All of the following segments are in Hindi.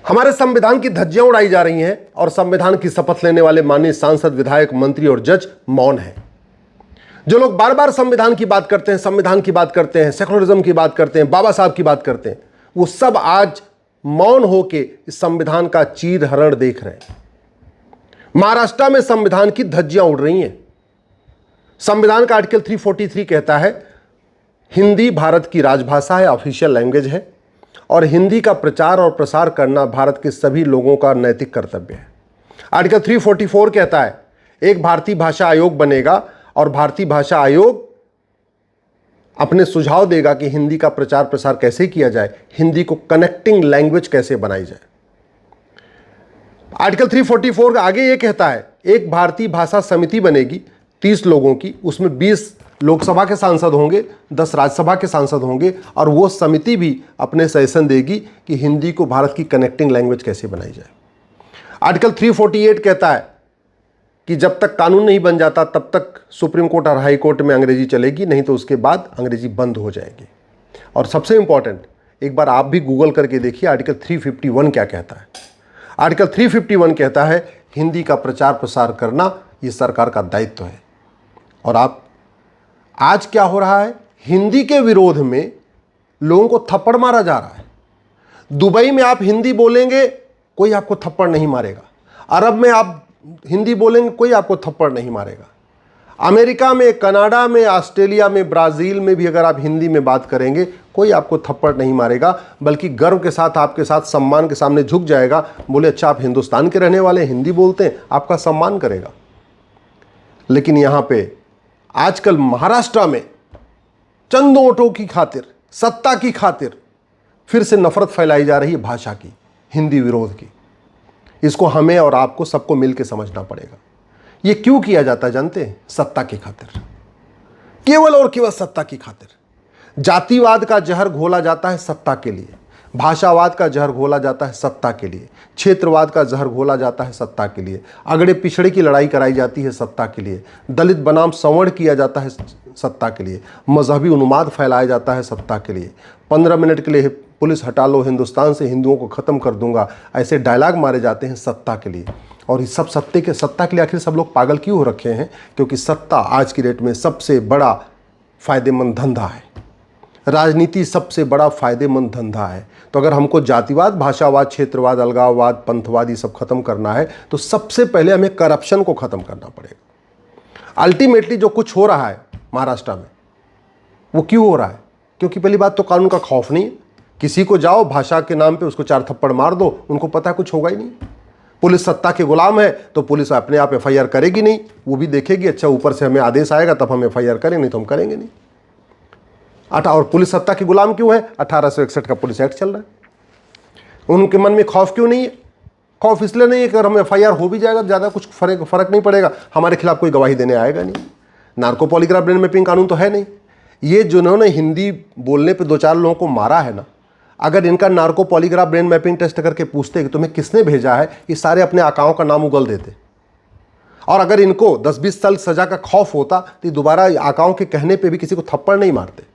हमारे संविधान की धज्जियां उड़ाई जा रही हैं और संविधान की शपथ लेने वाले माननीय सांसद, विधायक, मंत्री और जज मौन हैं। जो लोग बार बार संविधान की बात करते हैं, संविधान की बात करते हैं, सेकुलरिज्म की बात करते हैं, बाबा साहब की बात करते हैं, वो सब आज मौन होके इस संविधान का चीरहरण देख रहे हैं। महाराष्ट्र में संविधान की धज्जियां उड़ रही हैं। संविधान का आर्टिकल 343 कहता है हिंदी भारत की राजभाषा है, ऑफिशियल लैंग्वेज है, और हिंदी का प्रचार और प्रसार करना भारत के सभी लोगों का नैतिक कर्तव्य है। आर्टिकल 344 कहता है एक भारतीय भाषा आयोग बनेगा और भारतीय भाषा आयोग अपने सुझाव देगा कि हिंदी का प्रचार प्रसार कैसे किया जाए, हिंदी को कनेक्टिंग लैंग्वेज कैसे बनाई जाए। आर्टिकल 344 आगे ये कहता है एक भारतीय भाषा समिति बनेगी 30 लोगों की, उसमें 20 लोकसभा के सांसद होंगे, 10 राज्यसभा के सांसद होंगे, और वो समिति भी अपने सजेशन देगी कि हिंदी को भारत की कनेक्टिंग लैंग्वेज कैसे बनाई जाए। आर्टिकल 348 कहता है कि जब तक कानून नहीं बन जाता तब तक सुप्रीम कोर्ट और हाई कोर्ट में अंग्रेजी चलेगी, नहीं तो उसके बाद अंग्रेजी बंद हो जाएगी। और सबसे इंपॉर्टेंट, एक बार आप भी गूगल करके देखिए आर्टिकल 351 क्या कहता है। आर्टिकल 351 कहता है हिंदी का प्रचार प्रसार करना ये सरकार का दायित्व है। और आप आज क्या हो रहा है, हिंदी के विरोध में लोगों को थप्पड़ मारा जा रहा है। दुबई में आप हिंदी बोलेंगे कोई आपको थप्पड़ नहीं मारेगा, अरब में आप हिंदी बोलेंगे कोई आपको थप्पड़ नहीं मारेगा, अमेरिका में, कनाडा में, ऑस्ट्रेलिया में, ब्राज़ील में भी अगर आप हिंदी में बात करेंगे कोई आपको थप्पड़ नहीं मारेगा, बल्कि गर्व के साथ आपके साथ सम्मान के सामने झुक जाएगा। बोले अच्छा आप हिंदुस्तान के रहने वाले हिंदी बोलते हैं, आपका सम्मान करेगा। लेकिन यहाँ पे आजकल महाराष्ट्र में चंद वोटों की खातिर, सत्ता की खातिर फिर से नफरत फैलाई जा रही है भाषा की, हिंदी विरोध की। इसको हमें और आपको सबको मिलकर समझना पड़ेगा। ये क्यों किया जाता है जानते हैं? सत्ता की खातिर, केवल और केवल सत्ता की खातिर। जातिवाद का जहर घोला जाता है सत्ता के लिए, भाषावाद का जहर घोला जाता है सत्ता के लिए, क्षेत्रवाद का जहर घोला जाता है सत्ता के लिए, अगड़े पिछड़े की लड़ाई कराई जाती है सत्ता के लिए, दलित बनाम संवर्ण किया जाता है सत्ता के लिए, मजहबी उन्माद फैलाया जाता है सत्ता के लिए, 15 मिनट के लिए पुलिस हटा लो, हिंदुस्तान से हिंदुओं को ख़त्म कर दूंगा, ऐसे डायलॉग मारे जाते हैं सत्ता के लिए। और इस सब सत्ता के लिए आखिर सब लोग पागल क्यों हो रखे हैं? क्योंकि सत्ता आज की डेट में सबसे बड़ा फ़ायदेमंद धंधा है। राजनीति सबसे बड़ा फ़ायदेमंद धंधा है। तो अगर हमको जातिवाद, भाषावाद, क्षेत्रवाद, अलगाववाद, पंथवाद ये सब खत्म करना है तो सबसे पहले हमें करप्शन को ख़त्म करना पड़ेगा। अल्टीमेटली जो कुछ हो रहा है महाराष्ट्र में वो क्यों हो रहा है? क्योंकि पहली बात तो कानून का खौफ नहीं है। किसी को जाओ भाषा के नाम पे उसको 4 थप्पड़ मार दो, उनको पता कुछ होगा ही नहीं। पुलिस सत्ता के गुलाम है तो पुलिस अपने आप FIR करेगी नहीं, वो भी देखेगी अच्छा ऊपर से हमें आदेश आएगा तब हम FIR करेंगे, नहीं तो हम करेंगे नहीं। और पुलिस सत्ता के गुलाम क्यों है? 1861 का पुलिस एक्ट चल रहा है। उनके मन में खौफ क्यों नहीं है? खौफ इसलिए नहीं है कि अगर हम FIR हो भी जाएगा तो ज़्यादा कुछ फर्क नहीं पड़ेगा, हमारे खिलाफ कोई गवाही देने आएगा नहीं। नार्को पॉलीग्राफ ब्रेन मैपिंग कानून तो है नहीं। ये जिन्होंने हिंदी बोलने पे 2-4 लोगों को मारा है ना, अगर इनका narco polygraph brain mapping test करके पूछते कि तुम्हें किसने भेजा है, ये सारे अपने आकाओं का नाम उगल देते। और अगर इनको 10-20 साल सजा का खौफ होता तो दोबारा आकाओं के कहने पे भी किसी को थप्पड़ नहीं मारते।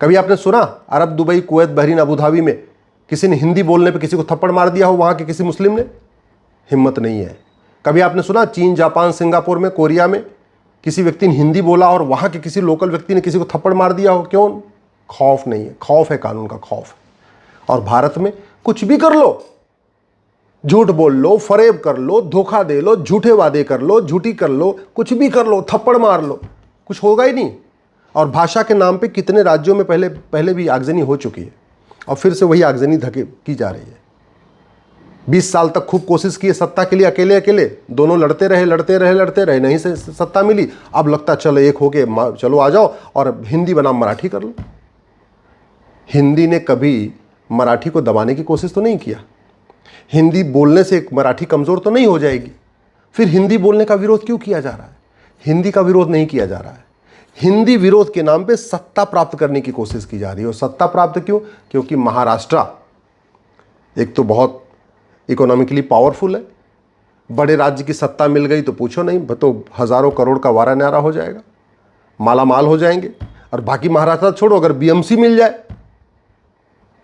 कभी आपने सुना Arab, Dubai, Kuwait, Bahrain, Abu Dhabi में किसी ने हिंदी बोलने पे किसी को थप्पड़ मार दिया हो वहाँ के किसी मुस्लिम ने? हिम्मत नहीं है। कभी आपने सुना चीन, जापान, सिंगापुर में, कोरिया में किसी व्यक्ति ने हिंदी बोला और वहाँ के किसी लोकल व्यक्ति ने किसी को थप्पड़ मार दिया हो? क्यों? खौफ नहीं है। खौफ है कानून का, खौफ। और भारत में कुछ भी कर लो, झूठ बोल लो, फरेब कर लो, धोखा दे लो, झूठे वादे कर लो, झूठी कर लो, कुछ भी कर लो, थप्पड़ मार लो, कुछ होगा ही नहीं। और भाषा के नाम पे कितने राज्यों में पहले भी आगजनी हो चुकी है और फिर से वही आगजनी की जा रही है। 20 साल तक खूब कोशिश की सत्ता के लिए, अकेले अकेले दोनों लड़ते रहे, नहीं से सत्ता मिली। अब लगता चलो एक हो के चलो आ जाओ और हिंदी बनाम मराठी कर लो। हिंदी ने कभी मराठी को दबाने की कोशिश तो नहीं किया। हिंदी बोलने से एक मराठी कमज़ोर तो नहीं हो जाएगी। फिर हिंदी बोलने का विरोध क्यों किया जा रहा है? हिंदी का विरोध नहीं किया जा रहा है। हिंदी विरोध के नाम पे सत्ता प्राप्त करने की कोशिश की जा रही है। और सत्ता प्राप्त क्यों? क्योंकि महाराष्ट्र एक तो बहुत इकोनॉमिकली पावरफुल है, बड़े राज्य की सत्ता मिल गई तो पूछो नहीं, तो हज़ारों करोड़ का वारा न्यारा हो जाएगा, माला माल हो जाएंगे। और बाकी महाराष्ट्र छोड़ो, अगर BMC मिल जाए,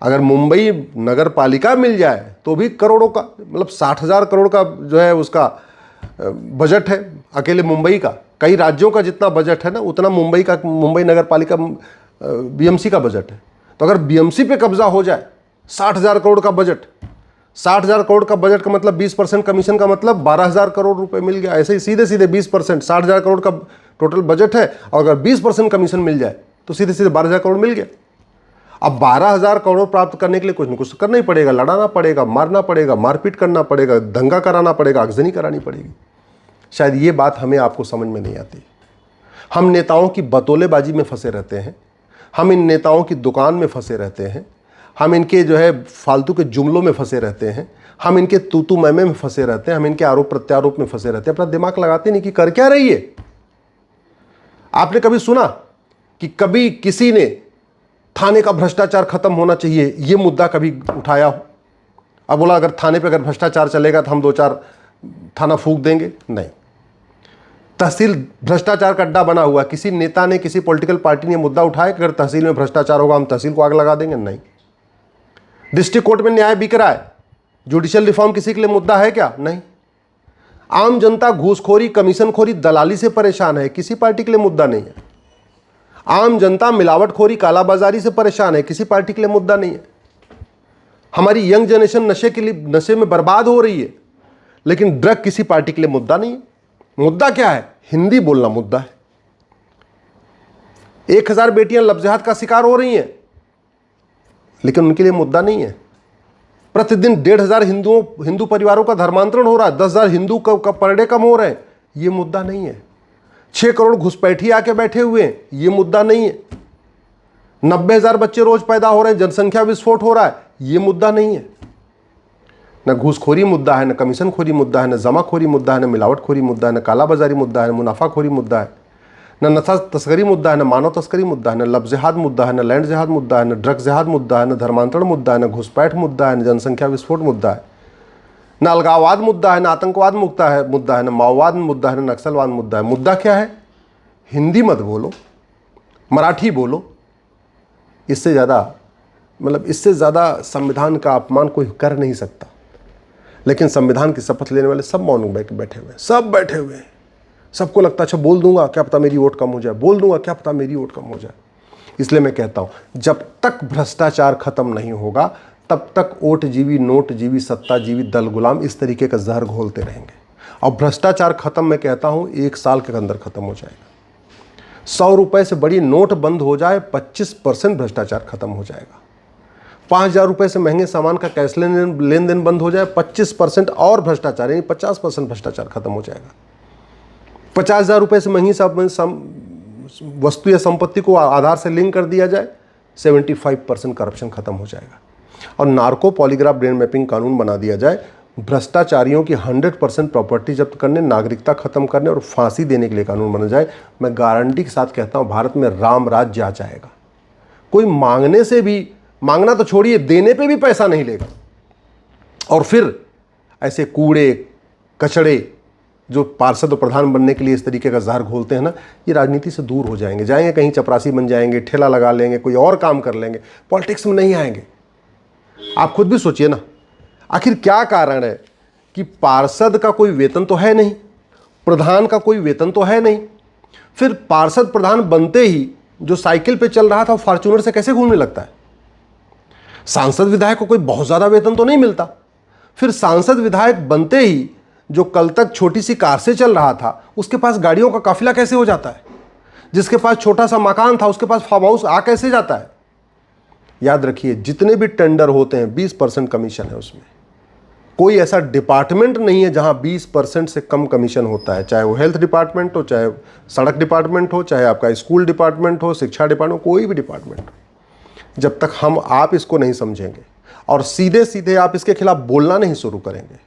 अगर मुंबई नगर पालिका मिल जाए तो भी करोड़ों का, मतलब 60,000 करोड़ का जो है उसका बजट है अकेले मुंबई का। कई राज्यों का जितना बजट है ना उतना मुंबई नगर पालिका बीएमसी का बजट है। तो अगर बीएमसी पे कब्जा हो जाए, 60,000 करोड़ का बजट, 60,000 करोड़ का बजट का मतलब 20% कमीशन का मतलब 12,000 करोड़ रुपए मिल गया। ऐसे ही सीधे सीधे 20%, 60,000 करोड़ का टोटल बजट है और अगर 20% कमीशन मिल जाए तो सीधे सीधे 12,000 करोड़ मिल गया। अब 12,000 करोड़ प्राप्त करने के लिए कुछ न कुछ करना ही पड़ेगा, लड़ाना पड़ेगा, मारना पड़ेगा, मारपीट करना पड़ेगा, दंगा कराना पड़ेगा, आगजनी करानी पड़ेगी। शायद ये बात हमें आपको समझ में नहीं आती। हम नेताओं की बतौलेबाजी में फंसे रहते हैं, हम इन नेताओं की दुकान में फंसे रहते हैं, हम इनके जो है फालतू के जुमलों में फंसे रहते हैं, हम इनके तूतू मैमे में फंसे रहते हैं, हम इनके आरोप प्रत्यारोप में फंसे रहते हैं। अपना दिमाग लगाते नहीं कि कर क्या रही है। आपने कभी सुना कि कभी किसी ने थाने का भ्रष्टाचार खत्म होना चाहिए ये मुद्दा कभी उठाया हो? अब बोला अगर थाने पे अगर भ्रष्टाचार चलेगा तो हम 2-4 थाना फूंक देंगे, नहीं। तहसील भ्रष्टाचार का अड्डा बना हुआ, किसी नेता ने, किसी पॉलिटिकल पार्टी ने मुद्दा उठाया कि अगर तहसील में भ्रष्टाचार होगा हम तहसील को आग लगा देंगे, नहीं। डिस्ट्रिक्ट कोर्ट में न्याय बिक रहा है, जुडिशियल रिफॉर्म किसी के लिए मुद्दा है क्या? नहीं। आम जनता घूसखोरी, कमीशनखोरी, दलाली से परेशान है, किसी पार्टी के लिए मुद्दा नहीं है। आम जनता मिलावटखोरी, कालाबाजारी से परेशान है, किसी पार्टी के लिए मुद्दा नहीं है। हमारी यंग जनरेशन नशे में बर्बाद हो रही है, लेकिन ड्रग किसी पार्टी के लिए मुद्दा नहीं है। मुद्दा क्या है? हिंदी बोलना मुद्दा है। 1,000 बेटियां लफ्ज़िहात का शिकार हो रही हैं, लेकिन उनके लिए मुद्दा नहीं है। प्रतिदिन 1,500 हिंदू परिवारों का धर्मांतरण हो रहा है, 10,000 हिंदू का पर डे कम हो रहे हैं, ये मुद्दा नहीं है। 6 करोड़ घुसपैठी आके बैठे हुए हैं, ये मुद्दा नहीं है। 90,000 बच्चे रोज पैदा हो रहे हैं, जनसंख्या विस्फोट हो रहा है, ये मुद्दा नहीं है। न घूसखोरी मुद्दा है, न कमीशनखोरी मुद्दा है, न जमाखोरी मुद्दा है, न मिलावटखोरी मुद्दा है, न कालाबाजारी मुद्दा है, न मुनाफाखोरी मुद्दा है, न नशा तस्करी मुद्दा है, न मानव तस्करी मुद्दा है, न लव जिहाद मुद्दा है, न लैंड जिहाद मुद्दा है, न ड्रग जिहाद मुद्दा है, न धर्मांतरण मुद्दा है, न घुसपैठ मुद्दा है, न जनसंख्या विस्फोट मुद्दा है, न अलगाववाद मुद्दा है, न आतंकवाद मुद्दा है, न माओवाद मुद्दा है, न नक्सलवाद मुद्दा है। मुद्दा क्या है? हिंदी मत बोलो, मराठी बोलो। इससे ज़्यादा संविधान का अपमान कोई कर नहीं सकता। लेकिन संविधान की शपथ लेने वाले सब मौन बैठे हुए हैं, सब बैठे हुए हैं। सबको लगता है अच्छा बोल दूंगा क्या पता मेरी वोट कम हो जाए, बोल दूंगा क्या पता मेरी वोट कम हो जाए। इसलिए मैं कहता हूं जब तक भ्रष्टाचार खत्म नहीं होगा तब तक ओट जीवी, नोट जीवी, सत्ता जीवी, दल गुलाम इस तरीके का जहर घोलते रहेंगे। और भ्रष्टाचार खत्म मैं कहता हूं 1 साल के अंदर खत्म हो जाएगा। 100 रुपए से बड़ी नोट बंद हो जाए, 25% भ्रष्टाचार खत्म हो जाएगा। 5,000 रुपए से महंगे सामान का कैश लेन देन बंद हो जाए, 25% और भ्रष्टाचार, यानी 50% भ्रष्टाचार खत्म हो जाएगा। 50,000 रुपए से महंगी वस्तु या संपत्ति को आधार से लिंक कर दिया जाए, 75% करप्शन खत्म हो जाएगा। और नार्को पॉलीग्राफ ब्रेन मैपिंग कानून बना दिया जाए, भ्रष्टाचारियों की 100% प्रॉपर्टी जब्त करने, नागरिकता खत्म करने और फांसी देने के लिए कानून बना जाए। मैं गारंटी के साथ कहता हूं भारत में राम राज्य आ जाएगा। कोई मांगने से भी, मांगना तो छोड़िए, देने पे भी पैसा नहीं लेगा। और फिर ऐसे कूड़े कचड़े जो पार्षद और प्रधान बनने के लिए इस तरीके का जहर घोलते हैं ना, ये राजनीति से दूर हो जाएंगे, जाएंगे कहीं चपरासी बन जाएंगे, ठेला लगा लेंगे, कोई और काम कर लेंगे, पॉलिटिक्स में नहीं आएंगे। आप खुद भी सोचिए ना, आखिर क्या कारण है कि पार्षद का कोई वेतन तो है नहीं, प्रधान का कोई वेतन तो है नहीं, फिर पार्षद प्रधान बनते ही जो साइकिल पे चल रहा था वो फॉर्च्यूनर से कैसे घूमने लगता है? सांसद विधायक को कोई बहुत ज़्यादा वेतन तो नहीं मिलता, फिर सांसद विधायक बनते ही जो कल तक छोटी सी कार से चल रहा था उसके पास गाड़ियों का काफिला कैसे हो जाता है? जिसके पास छोटा सा मकान था उसके पास फार्म हाउस आ कैसे जाता है? याद रखिए, जितने भी टेंडर होते हैं 20% कमीशन है उसमें। कोई ऐसा डिपार्टमेंट नहीं है जहां 20% से कम कमीशन होता है, चाहे वो हेल्थ डिपार्टमेंट हो, चाहे सड़क डिपार्टमेंट हो, चाहे आपका स्कूल डिपार्टमेंट हो, शिक्षा डिपार्टमेंट हो, कोई भी डिपार्टमेंट हो। जब तक आप इसको नहीं समझेंगे और सीधे सीधे आप इसके खिलाफ बोलना नहीं शुरू करेंगे,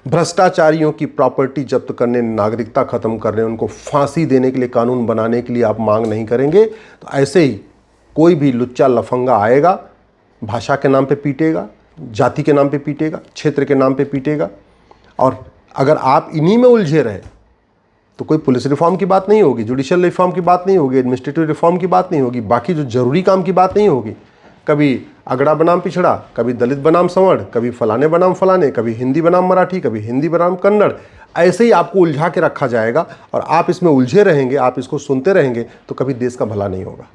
भ्रष्टाचारियों की प्रॉपर्टी जब्त करने, नागरिकता खत्म करने, उनको फांसी देने के लिए कानून बनाने के लिए आप मांग नहीं करेंगे, तो ऐसे ही कोई भी लुच्चा लफंगा आएगा, भाषा के नाम पे पीटेगा, जाति के नाम पे पीटेगा, क्षेत्र के नाम पे पीटेगा। और अगर आप इन्हीं में उलझे रहे तो कोई पुलिस रिफॉर्म की बात नहीं होगी, जुडिशियल रिफॉर्म की बात नहीं होगी, एडमिनिस्ट्रेटिव रिफॉर्म की बात नहीं होगी, बाकी जो जरूरी काम की बात नहीं होगी। कभी अगड़ा बनाम पिछड़ा, कभी दलित बनाम संवर्ण, कभी फलाने बनाम फलाने, कभी हिंदी बनाम मराठी, कभी हिंदी बनाम कन्नड़। ऐसे ही आपको उलझा के रखा जाएगा और आप इसमें उलझे रहेंगे, आप इसको सुनते रहेंगे तो कभी देश का भला नहीं होगा।